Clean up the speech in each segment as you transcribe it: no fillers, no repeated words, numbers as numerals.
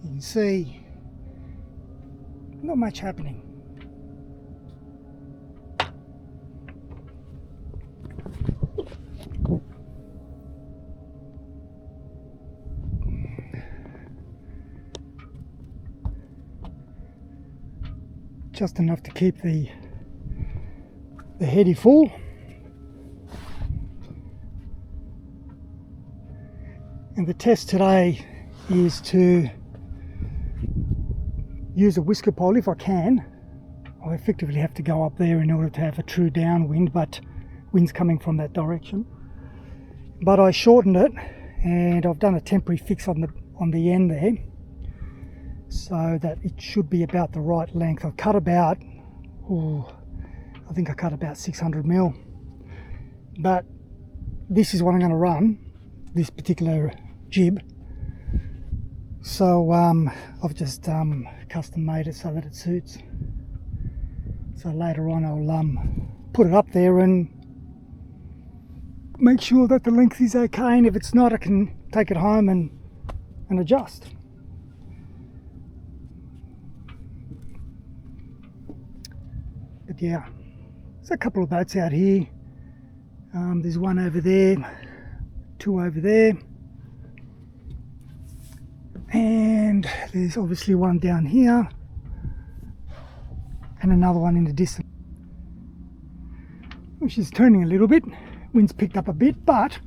You can see not much happening. Just enough to keep the heady full. And the test today is to use a whisker pole if I can. I effectively have to go up there in order to have a true downwind, but wind's coming from that direction. But I shortened it, and I've done a temporary fix on the end there, so that it should be about the right length. I cut about, I think I cut about 600 mil. But this is what I'm going to run, this particular jib. So I've just custom made it so that it suits. So later on I'll put it up there and make sure that the length is okay, and if it's not, I can take it home and adjust. But yeah, there's a couple of boats out here. There's one over there, two over there, and there's obviously one down here and another one in the distance, which is turning a little bit. Wind's picked up a bit, but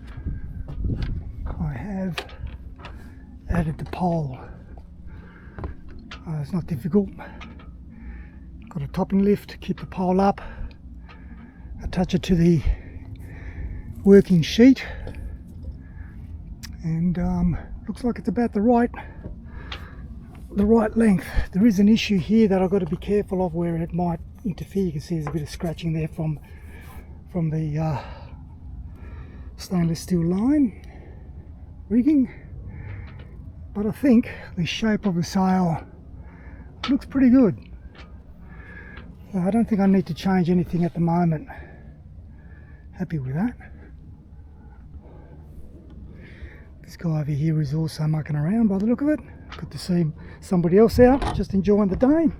I have added the pole. It's not difficult. Got a topping lift, keep the pole up, attach it to the working sheet, and looks like it's about the right length. There is an issue here that I've got to be careful of where it might interfere. You can see there's a bit of scratching there from the stainless steel line rigging, but I think the shape of the sail looks pretty good. I don't think I need to change anything at the moment. Happy with that. This guy over here is also mucking around by the look of it. Good to see somebody else out just enjoying the day.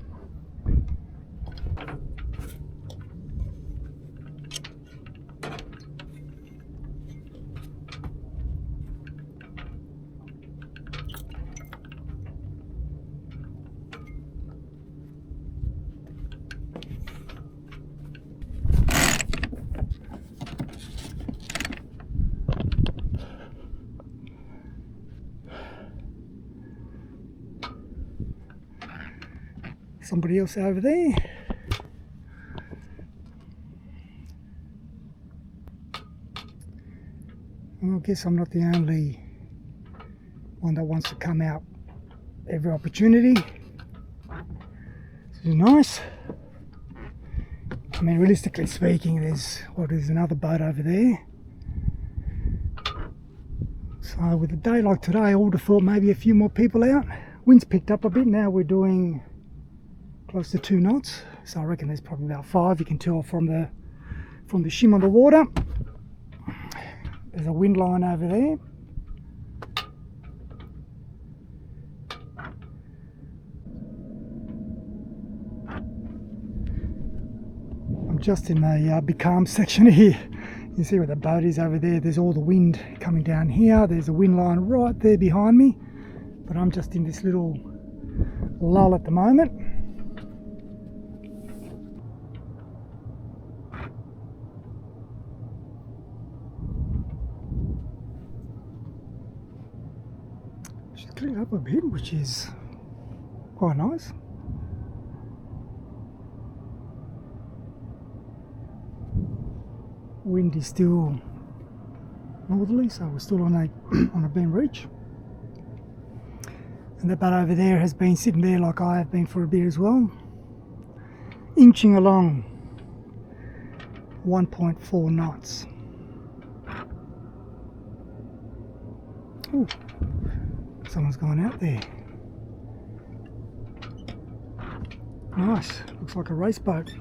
Somebody else over there. Well, I guess I'm not the only one that wants to come out every opportunity. This is nice. I mean, realistically speaking, there's another boat over there. So with a day like today, I would have thought maybe a few more people out. Wind's picked up a bit. Now we're doing close to 2 knots, so I reckon there's probably about 5. You can tell from the shim on the water. There's a wind line over there. I'm just in the becalmed section here. You see where the boat is over there. There's all the wind coming down here. There's a wind line right there behind me, but I'm just in this little lull at the moment. She's cleared up a bit, which is quite nice. Wind is still northerly, so we're still on a beam reach. And that boat over there has been sitting there like I have been for a bit as well, inching along 1.4 knots. Ooh, someone's gone out there. Nice, looks like a race boat.